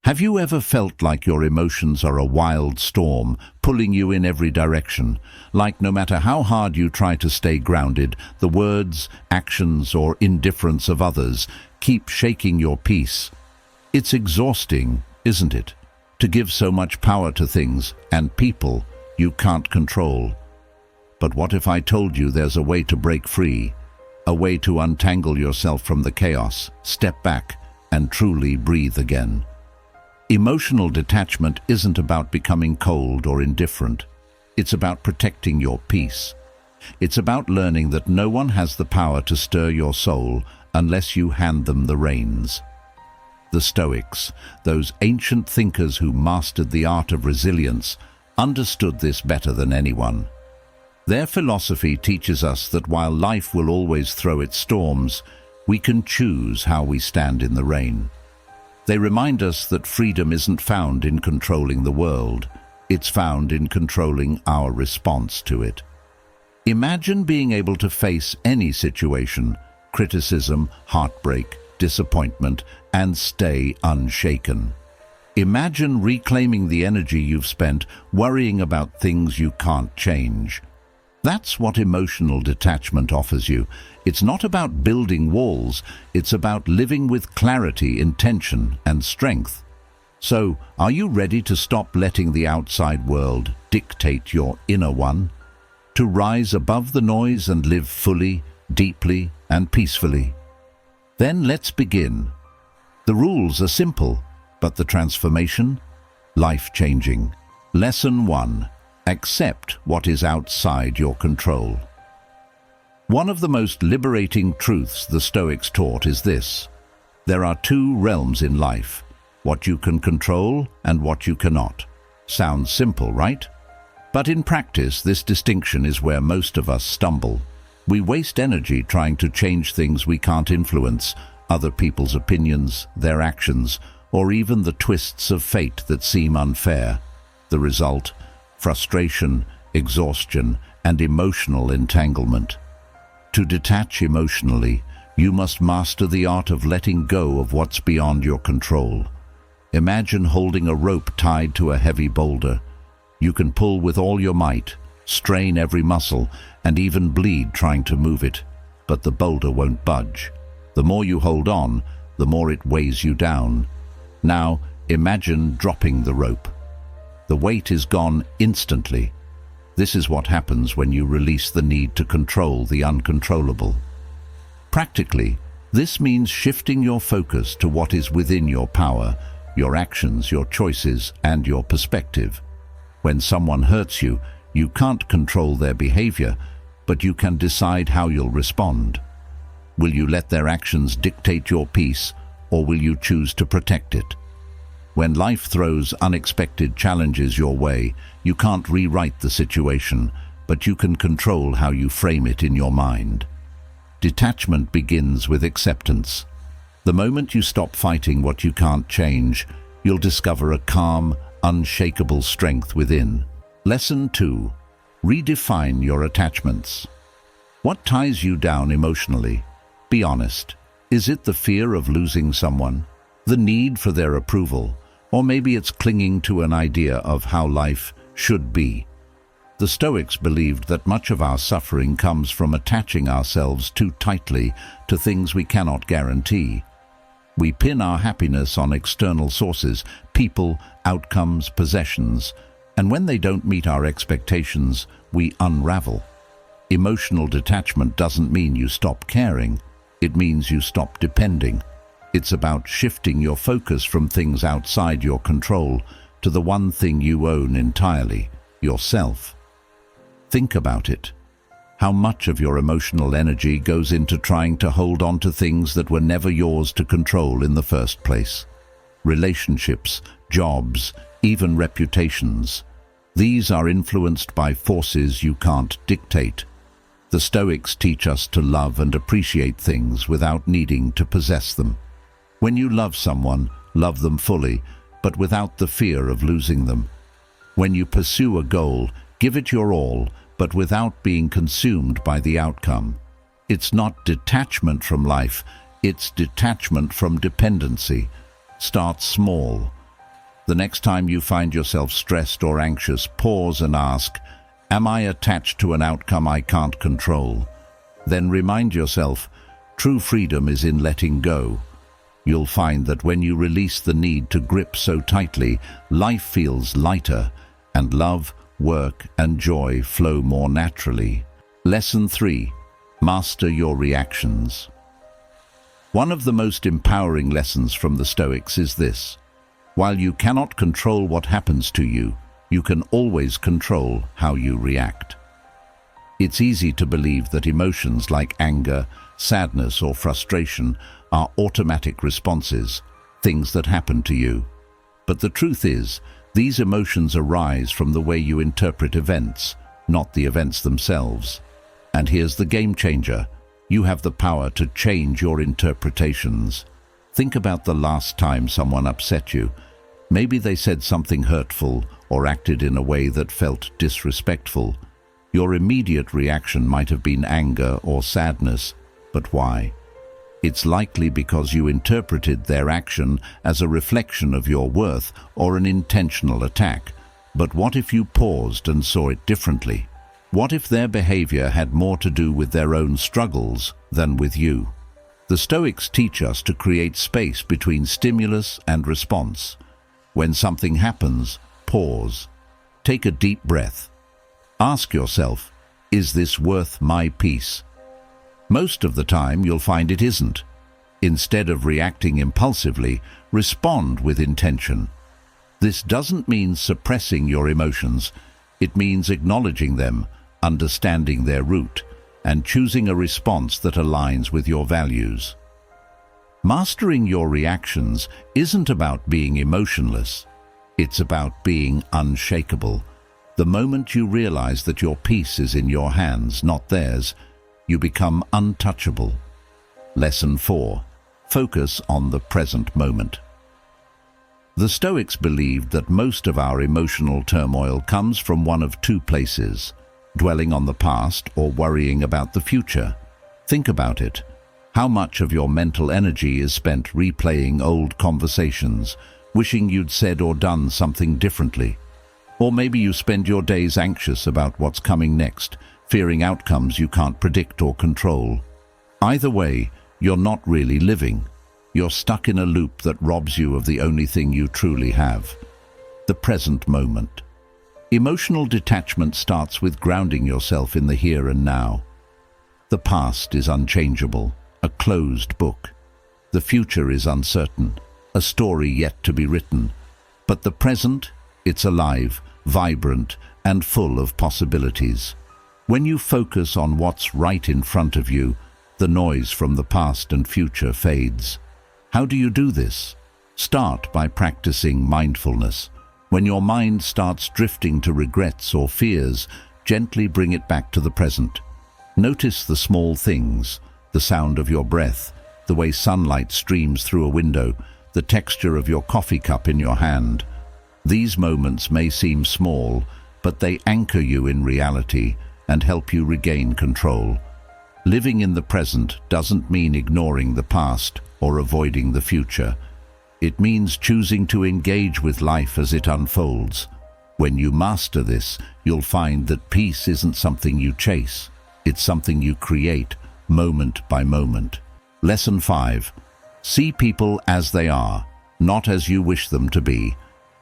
Have you ever felt like your emotions are a wild storm, pulling you in every direction? Like no matter how hard you try to stay grounded, the words, actions, or indifference of others keep shaking your peace. It's exhausting, isn't it? To give so much power to things and people you can't control. But what if I told you there's a way to break free? A way to untangle yourself from the chaos, step back, and truly breathe again. Emotional detachment isn't about becoming cold or indifferent. It's about protecting your peace. It's about learning that no one has the power to stir your soul unless you hand them the reins. The Stoics, those ancient thinkers who mastered the art of resilience, understood this better than anyone. Their philosophy teaches us that while life will always throw its storms, we can choose how we stand in the rain. They remind us that freedom isn't found in controlling the world, it's found in controlling our response to it. Imagine being able to face any situation, criticism, heartbreak, disappointment, and stay unshaken. Imagine reclaiming the energy you've spent worrying about things you can't change. That's what emotional detachment offers you. It's not about building walls, it's about living with clarity, intention, and strength. So, are you ready to stop letting the outside world dictate your inner one? To rise above the noise and live fully, deeply, and peacefully? Then let's begin. The rules are simple, but the transformation? Life-changing. Lesson 1. Accept what is outside your control. One of the most liberating truths the Stoics taught is this: there are two realms in life, what you can control and what you cannot. Sounds simple, right? But in practice, this distinction is where most of us stumble. We waste energy trying to change things we can't influence, other people's opinions, their actions, or even the twists of fate that seem unfair. The result? Frustration, exhaustion, and emotional entanglement. To detach emotionally, you must master the art of letting go of what's beyond your control. Imagine holding a rope tied to a heavy boulder. You can pull with all your might, strain every muscle, and even bleed trying to move it, but the boulder won't budge. The more you hold on, the more it weighs you down. Now, imagine dropping the rope. The weight is gone instantly. This is what happens when you release the need to control the uncontrollable. Practically, this means shifting your focus to what is within your power, your actions, your choices, and your perspective. When someone hurts you, you can't control their behavior, but you can decide how you'll respond. Will you let their actions dictate your peace, or will you choose to protect it? When life throws unexpected challenges your way, you can't rewrite the situation, but you can control how you frame it in your mind. Detachment begins with acceptance. The moment you stop fighting what you can't change, you'll discover a calm, unshakable strength within. Lesson 2. Redefine your attachments. What ties you down emotionally? Be honest. Is it the fear of losing someone? The need for their approval? Or maybe it's clinging to an idea of how life should be? The Stoics believed that much of our suffering comes from attaching ourselves too tightly to things we cannot guarantee. We pin our happiness on external sources, people, outcomes, possessions, and when they don't meet our expectations, we unravel. Emotional detachment doesn't mean you stop caring. It means you stop depending. It's about shifting your focus from things outside your control to the one thing you own entirely, yourself. Think about it. How much of your emotional energy goes into trying to hold on to things that were never yours to control in the first place? Relationships, jobs, even reputations. These are influenced by forces you can't dictate. The Stoics teach us to love and appreciate things without needing to possess them. When you love someone, love them fully, but without the fear of losing them. When you pursue a goal, give it your all, but without being consumed by the outcome. It's not detachment from life, it's detachment from dependency. Start small. The next time you find yourself stressed or anxious, pause and ask, am I attached to an outcome I can't control? Then remind yourself, true freedom is in letting go. You'll find that when you release the need to grip so tightly, life feels lighter, and love, work, and joy flow more naturally. Lesson 3. Master your reactions. One of the most empowering lessons from the Stoics is this: while you cannot control what happens to you, you can always control how you react. It's easy to believe that emotions like anger, sadness, or frustration are automatic responses, things that happen to you. But the truth is, these emotions arise from the way you interpret events, not the events themselves. And here's the game changer: you have the power to change your interpretations. Think about the last time someone upset you. Maybe they said something hurtful or acted in a way that felt disrespectful. Your immediate reaction might have been anger or sadness, but why? It's likely because you interpreted their action as a reflection of your worth or an intentional attack. But what if you paused and saw it differently? What if their behavior had more to do with their own struggles than with you? The Stoics teach us to create space between stimulus and response. When something happens, pause. Take a deep breath. Ask yourself, is this worth my peace? Most of the time, you'll find it isn't. Instead of reacting impulsively, respond with intention. This doesn't mean suppressing your emotions. It means acknowledging them, understanding their root, and choosing a response that aligns with your values. Mastering your reactions isn't about being emotionless. It's about being unshakable. The moment you realize that your peace is in your hands, not theirs, you become untouchable. Lesson 4. Focus on the present moment. The Stoics believed that most of our emotional turmoil comes from one of two places: dwelling on the past or worrying about the future. Think about it. How much of your mental energy is spent replaying old conversations, wishing you'd said or done something differently? Or maybe you spend your days anxious about what's coming next, fearing outcomes you can't predict or control. Either way, you're not really living. You're stuck in a loop that robs you of the only thing you truly have: the present moment. Emotional detachment starts with grounding yourself in the here and now. The past is unchangeable, a closed book. The future is uncertain, a story yet to be written. But the present, it's alive, vibrant, and full of possibilities. When you focus on what's right in front of you, the noise from the past and future fades. How do you do this? Start by practicing mindfulness. When your mind starts drifting to regrets or fears, gently bring it back to the present. Notice the small things: the sound of your breath, the way sunlight streams through a window, the texture of your coffee cup in your hand. These moments may seem small, but they anchor you in reality and help you regain control. Living in the present doesn't mean ignoring the past or avoiding the future. It means choosing to engage with life as it unfolds. When you master this, you'll find that peace isn't something you chase. It's something you create, moment by moment. Lesson 5. See people as they are, not as you wish them to be.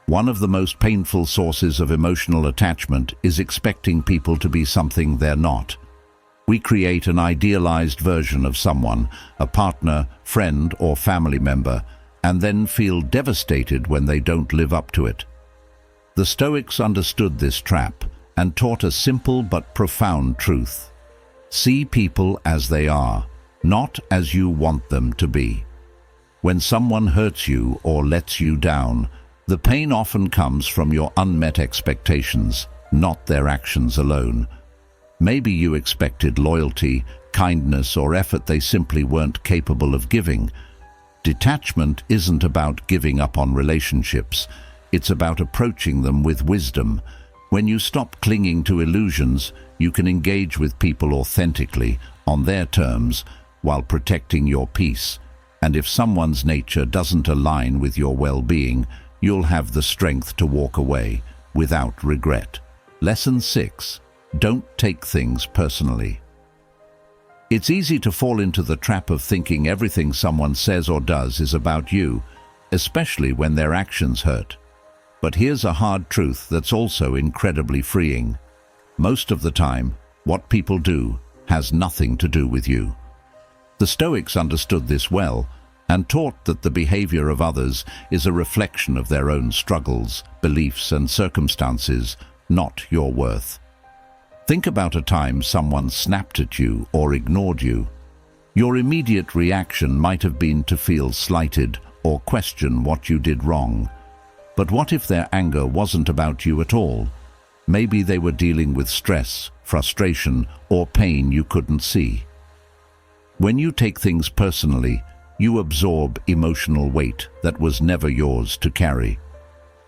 One of the most painful sources of emotional attachment is expecting people to be something they're not. We create an idealized version of someone, a partner, friend, or family member, and then feel devastated when they don't live up to it. The Stoics understood this trap and taught a simple but profound truth: see people as they are, not as you want them to be. When someone hurts you or lets you down, the pain often comes from your unmet expectations, not their actions alone. Maybe you expected loyalty, kindness, or effort they simply weren't capable of giving. Detachment isn't about giving up on relationships. It's about approaching them with wisdom. When you stop clinging to illusions, you can engage with people authentically, on their terms, while protecting your peace. And if someone's nature doesn't align with your well-being, you'll have the strength to walk away without regret. Lesson 6. Don't take things personally. It's easy to fall into the trap of thinking everything someone says or does is about you, especially when their actions hurt. But here's a hard truth that's also incredibly freeing. Most of the time, what people do has nothing to do with you. The Stoics understood this well and taught that the behavior of others is a reflection of their own struggles, beliefs, and circumstances, not your worth. Think about a time someone snapped at you or ignored you. Your immediate reaction might have been to feel slighted or question what you did wrong. But what if their anger wasn't about you at all? Maybe they were dealing with stress, frustration, or pain you couldn't see. When you take things personally, you absorb emotional weight that was never yours to carry.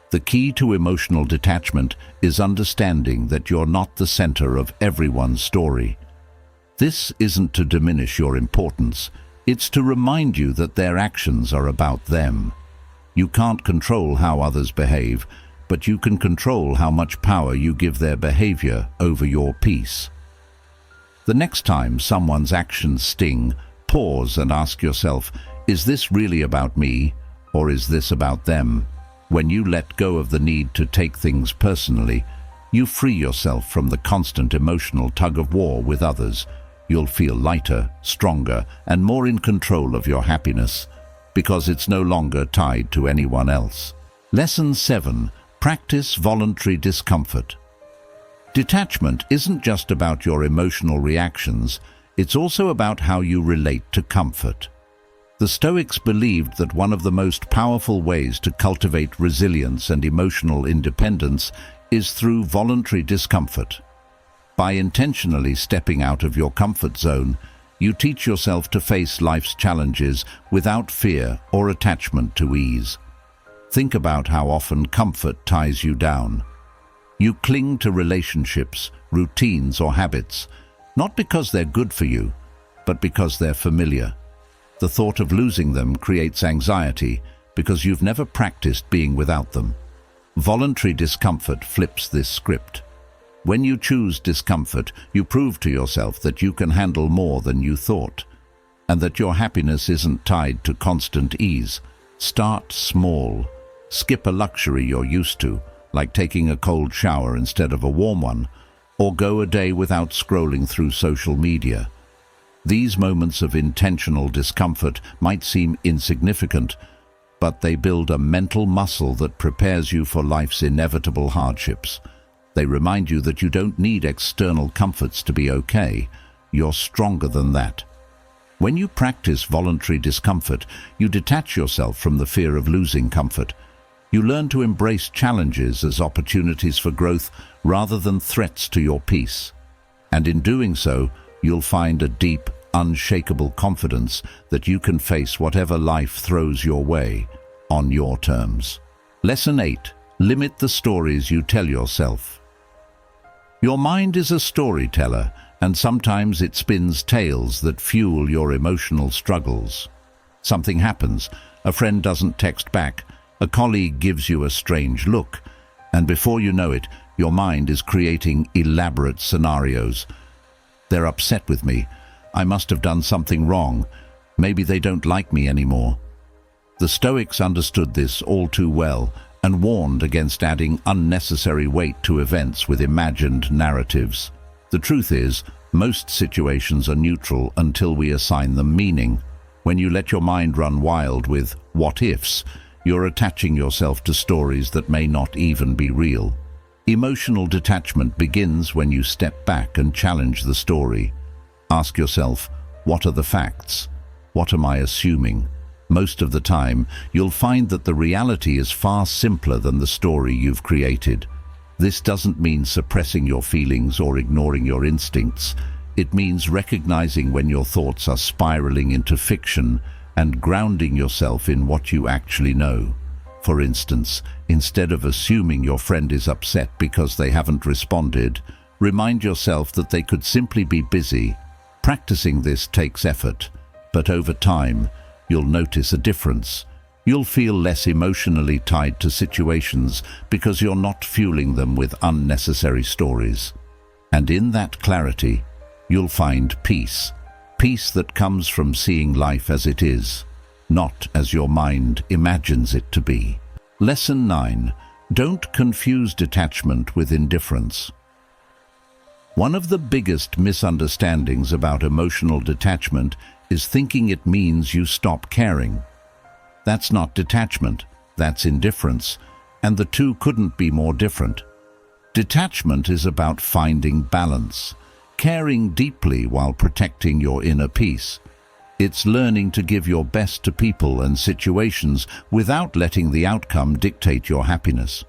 The key to emotional detachment is understanding that you're not the center of everyone's story. This isn't to diminish your importance, it's to remind you that their actions are about them. You can't control how others behave, but you can control how much power you give their behavior over your peace. The next time someone's actions sting, pause and ask yourself, is this really about me, or is this about them? When you let go of the need to take things personally, you free yourself from the constant emotional tug-of-war with others. You'll feel lighter, stronger, and more in control of your happiness, because it's no longer tied to anyone else. Lesson 7. Practice voluntary discomfort. Detachment isn't just about your emotional reactions, it's also about how you relate to comfort. The Stoics believed that one of the most powerful ways to cultivate resilience and emotional independence is through voluntary discomfort. By intentionally stepping out of your comfort zone, you teach yourself to face life's challenges without fear or attachment to ease. Think about how often comfort ties you down. You cling to relationships, routines, or habits, not because they're good for you, but because they're familiar. The thought of losing them creates anxiety because you've never practiced being without them. Voluntary discomfort flips this script. When you choose discomfort, you prove to yourself that you can handle more than you thought, and that your happiness isn't tied to constant ease. Start small. Skip a luxury you're used to, like taking a cold shower instead of a warm one, or go a day without scrolling through social media. These moments of intentional discomfort might seem insignificant, but they build a mental muscle that prepares you for life's inevitable hardships. They remind you that you don't need external comforts to be okay. You're stronger than that. When you practice voluntary discomfort, you detach yourself from the fear of losing comfort. You learn to embrace challenges as opportunities for growth rather than threats to your peace. And in doing so, you'll find a deep, unshakable confidence that you can face whatever life throws your way, on your terms. Lesson 8. Limit the stories you tell yourself. Your mind is a storyteller, and sometimes it spins tales that fuel your emotional struggles. Something happens, a friend doesn't text back, a colleague gives you a strange look, and before you know it, your mind is creating elaborate scenarios. They're upset with me. I must have done something wrong. Maybe they don't like me anymore. The Stoics understood this all too well and warned against adding unnecessary weight to events with imagined narratives. The truth is, most situations are neutral until we assign them meaning. When you let your mind run wild with what-ifs, you're attaching yourself to stories that may not even be real. Emotional detachment begins when you step back and challenge the story. Ask yourself, what are the facts? What am I assuming? Most of the time, you'll find that the reality is far simpler than the story you've created. This doesn't mean suppressing your feelings or ignoring your instincts. It means recognizing when your thoughts are spiraling into fiction and grounding yourself in what you actually know. For instance, instead of assuming your friend is upset because they haven't responded, remind yourself that they could simply be busy. Practicing this takes effort, but over time, you'll notice a difference. You'll feel less emotionally tied to situations because you're not fueling them with unnecessary stories. And in that clarity, you'll find peace. Peace that comes from seeing life as it is, not as your mind imagines it to be. Lesson 9. Don't confuse detachment with indifference. One of the biggest misunderstandings about emotional detachment is thinking it means you stop caring. That's not detachment, that's indifference, and the two couldn't be more different. Detachment is about finding balance, caring deeply while protecting your inner peace. It's learning to give your best to people and situations without letting the outcome dictate your happiness.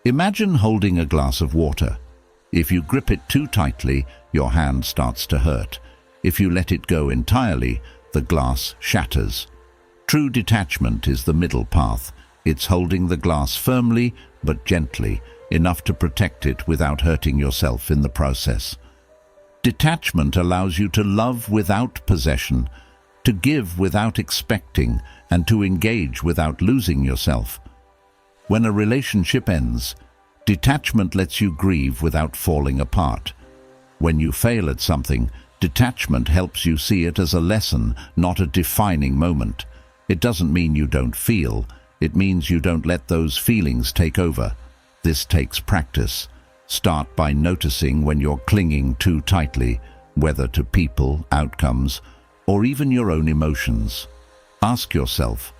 Imagine holding a glass of water. If you grip it too tightly, your hand starts to hurt. If you let it go entirely, the glass shatters. True detachment is the middle path. It's holding the glass firmly but gently, enough to protect it without hurting yourself in the process. Detachment allows you to love without possession, to give without expecting, and to engage without losing yourself. When a relationship ends, detachment lets you grieve without falling apart. When you fail at something, detachment helps you see it as a lesson, not a defining moment. It doesn't mean you don't feel, it means you don't let those feelings take over. This takes practice. Start by noticing when you're clinging too tightly, whether to people, outcomes, or even your own emotions. Ask yourself,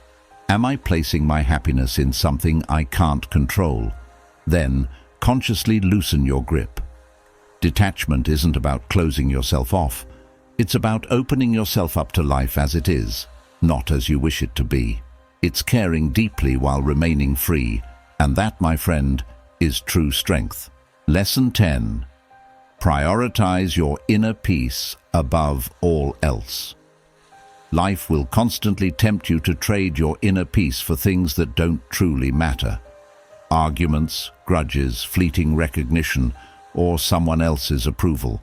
am I placing my happiness in something I can't control? Then, consciously loosen your grip. Detachment isn't about closing yourself off. It's about opening yourself up to life as it is, not as you wish it to be. It's caring deeply while remaining free, and that, my friend, is true strength. Lesson 10. Prioritize your inner peace above all else. Life will constantly tempt you to trade your inner peace for things that don't truly matter. Arguments, grudges, fleeting recognition, or someone else's approval.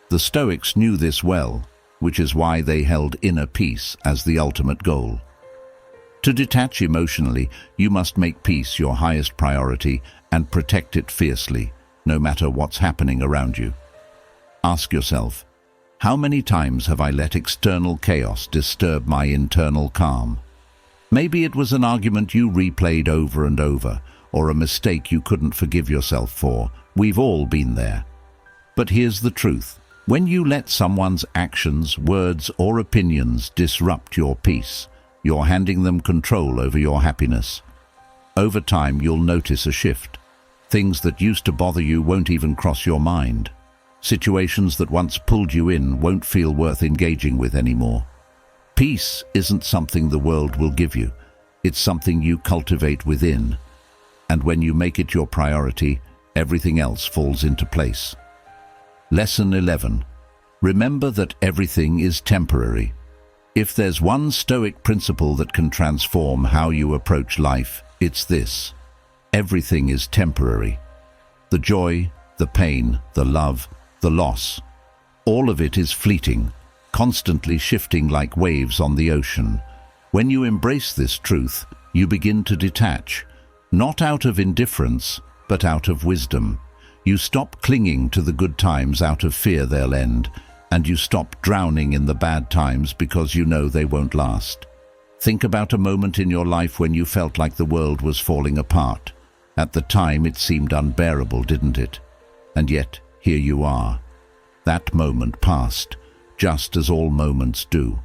The Stoics knew this well, which is why they held inner peace as the ultimate goal. To detach emotionally, you must make peace your highest priority and protect it fiercely, no matter what's happening around you. Ask yourself, how many times have I let external chaos disturb my internal calm? Maybe it was an argument you replayed over and over, or a mistake you couldn't forgive yourself for. We've all been there. But here's the truth. When you let someone's actions, words, or opinions disrupt your peace, you're handing them control over your happiness. Over time, you'll notice a shift. Things that used to bother you won't even cross your mind. Situations that once pulled you in won't feel worth engaging with anymore. Peace isn't something the world will give you. It's something you cultivate within. And when you make it your priority, everything else falls into place. Lesson 11. Remember that everything is temporary. If there's one Stoic principle that can transform how you approach life, it's this. Everything is temporary. The joy, the pain, the love, the loss, all of it is fleeting, constantly shifting like waves on the ocean. When you embrace this truth, you begin to detach, not out of indifference, but out of wisdom. You stop clinging to the good times out of fear they'll end, and you stop drowning in the bad times because you know they won't last. Think about a moment in your life when you felt like the world was falling apart. At the time it seemed unbearable, didn't it? And yet, here you are. That moment passed, just as all moments do.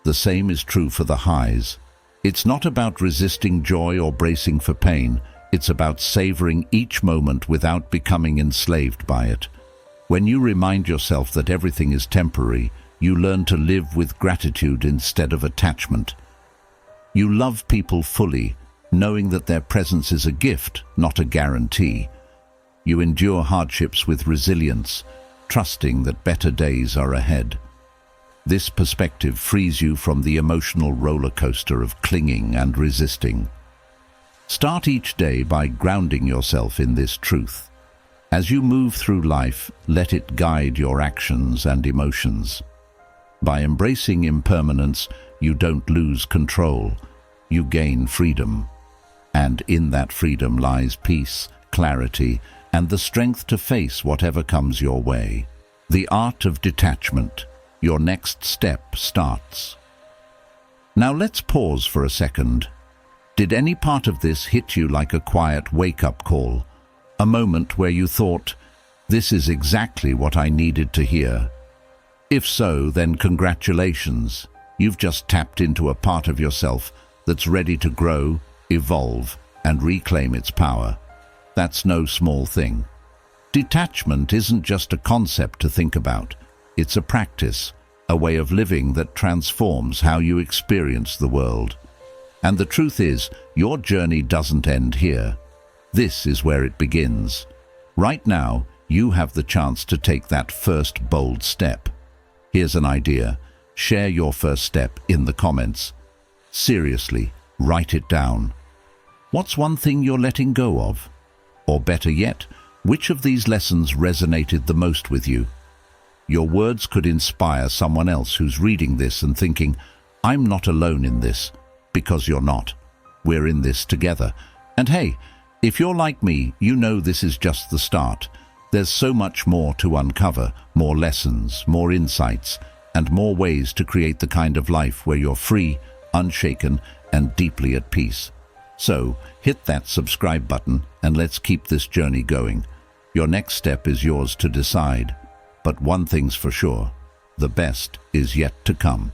The same is true for the highs. It's not about resisting joy or bracing for pain. It's about savoring each moment without becoming enslaved by it. When you remind yourself that everything is temporary, you learn to live with gratitude instead of attachment. You love people fully, knowing that their presence is a gift, not a guarantee. You endure hardships with resilience, trusting that better days are ahead. This perspective frees you from the emotional roller coaster of clinging and resisting. Start each day by grounding yourself in this truth. As you move through life, let it guide your actions and emotions. By embracing impermanence, you don't lose control. you gain freedom. And in that freedom lies peace, clarity, and the strength to face whatever comes your way. The art of detachment. Your next step starts. Now let's pause for a second. Did any part of this hit you like a quiet wake-up call? A moment where you thought, this is exactly what I needed to hear? If so, then congratulations. You've just tapped into a part of yourself that's ready to grow, evolve, and reclaim its power. That's no small thing. Detachment isn't just a concept to think about. It's a practice, a way of living that transforms how you experience the world. And the truth is, your journey doesn't end here. This is where it begins. Right now, you have the chance to take that first bold step. Here's an idea. Share your first step in the comments. Seriously, write it down. What's one thing you're letting go of? Or better yet, which of these lessons resonated the most with you? Your words could inspire someone else who's reading this and thinking, I'm not alone in this, because you're not. We're in this together. And hey, if you're like me, you know this is just the start. There's so much more to uncover, more lessons, more insights, and more ways to create the kind of life where you're free, unshaken, and deeply at peace. So, hit that subscribe button and let's keep this journey going. Your next step is yours to decide. But one thing's for sure, the best is yet to come.